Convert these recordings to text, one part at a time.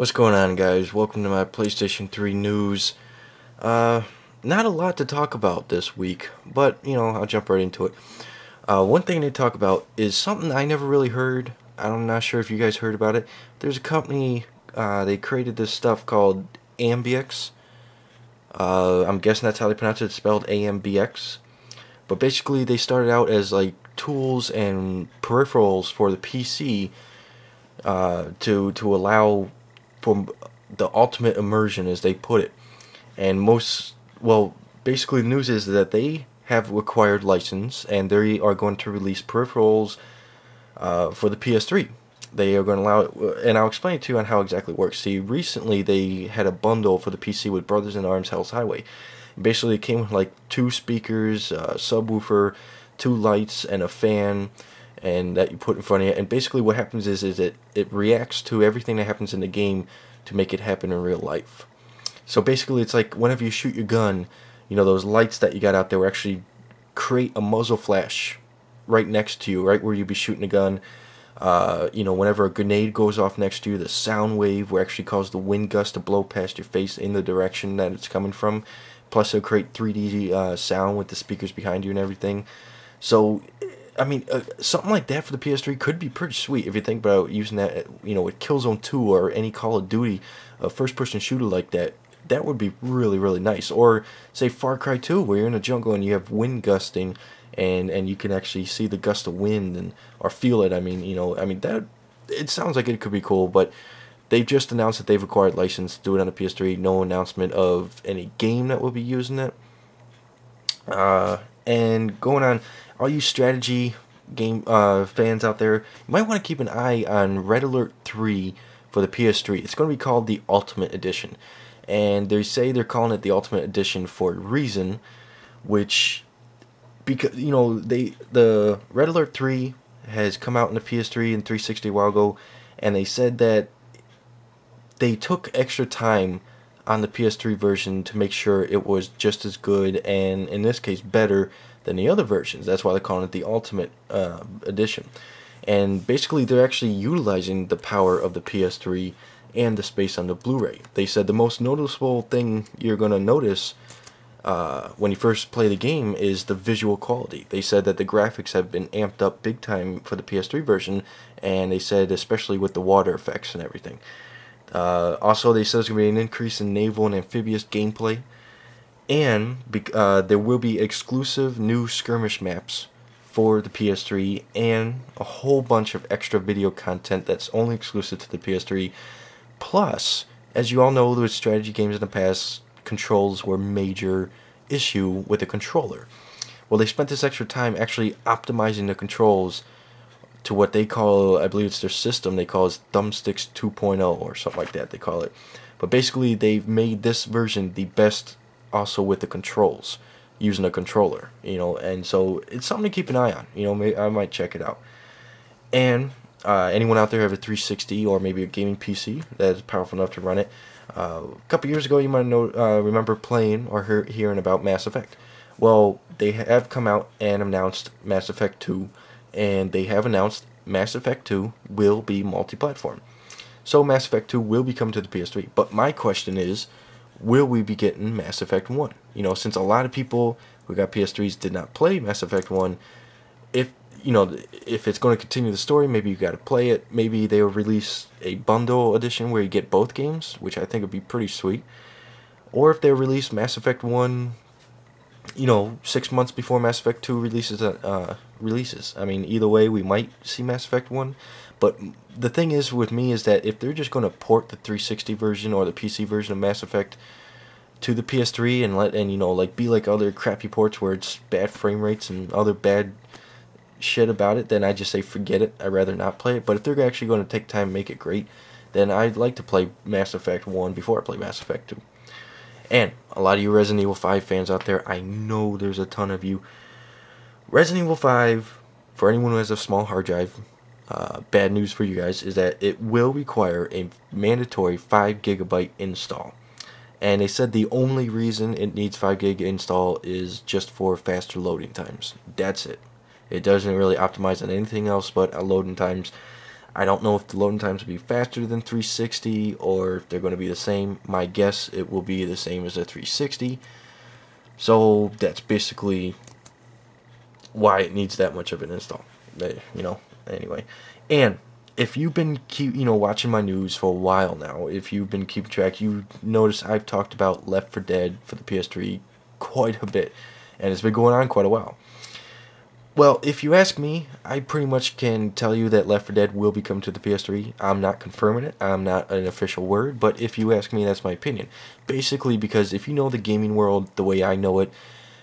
What's going on, guys? Welcome to my PlayStation 3 news. Not a lot to talk about this week, but, I'll jump right into it. One thing to talk about is something I never really heard. I'm not sure if you guys heard about it. There's a company, they created this stuff called Ambix. I'm guessing that's how they pronounce it. It's spelled AMBX. But basically, they started out as, like, tools and peripherals for the PC, to allow for the ultimate immersion, as they put it. And basically the news is that they have acquired license and they are going to release peripherals for the PS3. They are going to allow it, and I'll explain to you on how exactly it works. See, recently they had a bundle for the PC with Brothers in Arms Hell's Highway. Basically, it came with like 2 speakers, a subwoofer, 2 lights, and a fan, and that you put in front of it. And basically what happens is it reacts to everything that happens in the game to make it happen in real life. So basically it's like whenever you shoot your gun, those lights that you got out there will actually create a muzzle flash right next to you, right where you'd be shooting a gun. Whenever a grenade goes off next to you, the sound wave will actually cause the wind gust to blow past your face in the direction that it's coming from. Plus it'll create 3D sound with the speakers behind you and everything. So something like that for the PS3 could be pretty sweet if you think about using that, with Killzone 2 or any Call of Duty, a first-person shooter like that. That would be really, really nice. Or, say, Far Cry 2, where you're in a jungle and you have wind gusting, and you can actually see the gust of wind or feel it. That it sounds like it could be cool, but they've just announced that they've acquired license to do it on the PS3. No announcement of any game that will be using it. And going on, all you strategy game fans out there, you might want to keep an eye on Red Alert 3 for the PS3. It's going to be called the Ultimate Edition, and they say they're calling it the Ultimate Edition for a reason, which, because the Red Alert 3 has come out in the PS3 and 360 a while ago, and they said that they took extra time on the PS3 version to make sure it was just as good, and in this case better than the other versions. That's why they're calling it the Ultimate Edition. And basically they're actually utilizing the power of the PS3 and the space on the Blu-ray. They said the most noticeable thing you're going to notice when you first play the game is the visual quality. They said that the graphics have been amped up big time for the PS3 version, and they said especially with the water effects and everything. Also, they said there's going to be an increase in naval and amphibious gameplay, and there will be exclusive new skirmish maps for the PS3 and a whole bunch of extra video content that's only exclusive to the PS3. Plus, as you all know, with strategy games in the past, controls were a major issue with the controller. Well, they spent this extra time actually optimizing the controls to what they call, I believe it's their system, they call it Thumbsticks 2.0 or something like that they call it. But basically they've made this version the best also with the controls, using a controller, and so it's something to keep an eye on. I might check it out. And anyone out there have a 360 or maybe a gaming PC that is powerful enough to run it? A couple years ago you might remember playing or hearing about Mass Effect. Well, they have come out and announced Mass Effect 2, and they have announced Mass Effect 2 will be multi-platform. So Mass Effect 2 will be coming to the PS3. But my question is, will we be getting Mass Effect 1? Since a lot of people who got PS3s did not play Mass Effect 1, if it's going to continue the story, maybe you got to play it. Maybe they'll release a bundle edition where you get both games, which I think would be pretty sweet. Or if they release Mass Effect 1, 6 months before Mass Effect 2 releases. Either way, we might see Mass Effect 1. But the thing is with me is that if they're just going to port the 360 version or the PC version of Mass Effect to the PS3 and be like other crappy ports where it's bad frame rates and other bad shit about it, then I just say forget it. I'd rather not play it. But if they're actually going to take time and make it great, then I'd like to play Mass Effect 1 before I play Mass Effect 2. And a lot of you Resident Evil 5 fans out there, I know there's a ton of you. Resident Evil 5, for anyone who has a small hard drive, bad news for you guys is that it will require a mandatory 5 GB install. And they said the only reason it needs 5 GB install is just for faster loading times. That's it. It doesn't really optimize on anything else but loading times. I don't know if the loading times will be faster than 360 or if they're going to be the same. My guess, it will be the same as a 360. So that's basically why it needs that much of an install. Anyway. And if you've been watching my news for a while now, if you've been keeping track, you notice I've talked about Left 4 Dead for the PS3 quite a bit, and it's been going on quite a while. Well, if you ask me, I pretty much can tell you that Left 4 Dead will be coming to the PS3. I'm not confirming it. I'm not an official word, but if you ask me, that's my opinion. Basically, because if you know the gaming world the way I know it,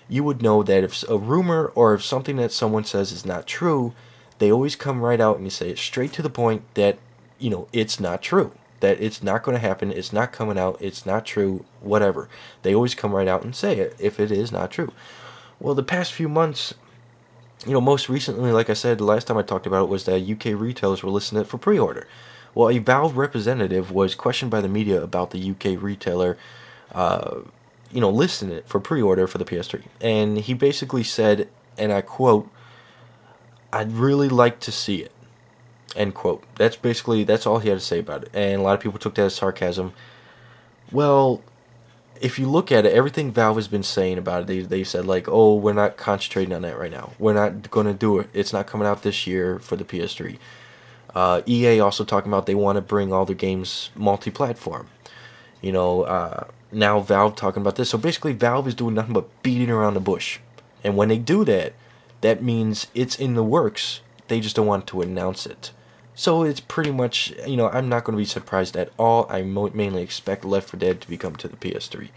you would know that if a rumor or if something that someone says is not true, they always come right out and you say it straight to the point that, it's not true. That it's not going to happen, it's not coming out, it's not true, whatever. They always come right out and say it if it is not true. Well, the past few months, most recently, like I said, the last time I talked about it was that UK retailers were listing it for pre-order. Well, a Valve representative was questioned by the media about the UK retailer, listing it for pre-order for the PS3. And he basically said, and I quote, "I'd really like to see it." End quote. That's all he had to say about it. And a lot of people took that as sarcasm. Well, if you look at it, everything Valve has been saying about it, they said like, oh, we're not concentrating on that right now. We're not going to do it. It's not coming out this year for the PS3. EA also talking about they want to bring all their games multi-platform. Now Valve talking about this. So basically Valve is doing nothing but beating around the bush. And when they do that, that means it's in the works. They just don't want to announce it. So it's pretty much, I'm not going to be surprised at all. I mainly expect Left 4 Dead to be coming to the PS3.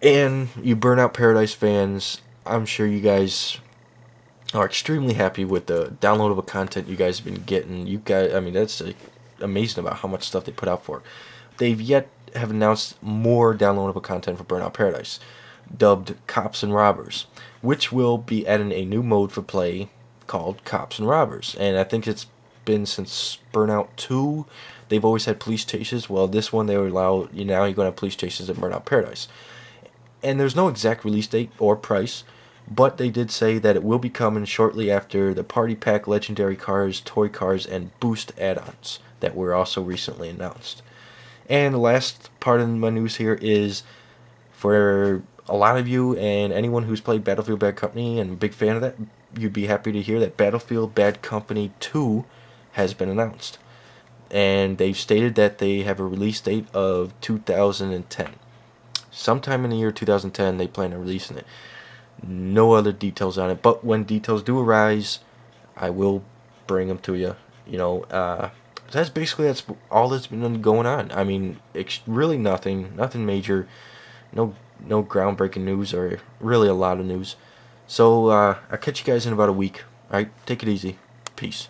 And you Burnout Paradise fans, I'm sure you guys are extremely happy with the downloadable content you guys have been getting. That's amazing about how much stuff they put out for. They've yet have announced more downloadable content for Burnout Paradise, dubbed Cops and Robbers, which will be adding a new mode for play called Cops and Robbers. And I think it's been since Burnout 2. They've always had police chases. Well, this one they would allow now you're going to have police chases in Burnout Paradise. And there's no exact release date or price, but they did say that it will be coming shortly after the Party Pack Legendary Cars, Toy Cars, and Boost add-ons that were also recently announced. And the last part of my news here is for a lot of you and anyone who's played Battlefield Bad Company and a big fan of that, you'd be happy to hear that Battlefield Bad Company 2 has been announced. And they've stated that they have a release date of 2010. Sometime in the year 2010 they plan on releasing it. No other details on it, but when details do arise, I will bring them to you. That's all that's been going on. I mean, it's really nothing major, no groundbreaking news or really a lot of news. So I'll catch you guys in about a week. Alright, take it easy. Peace.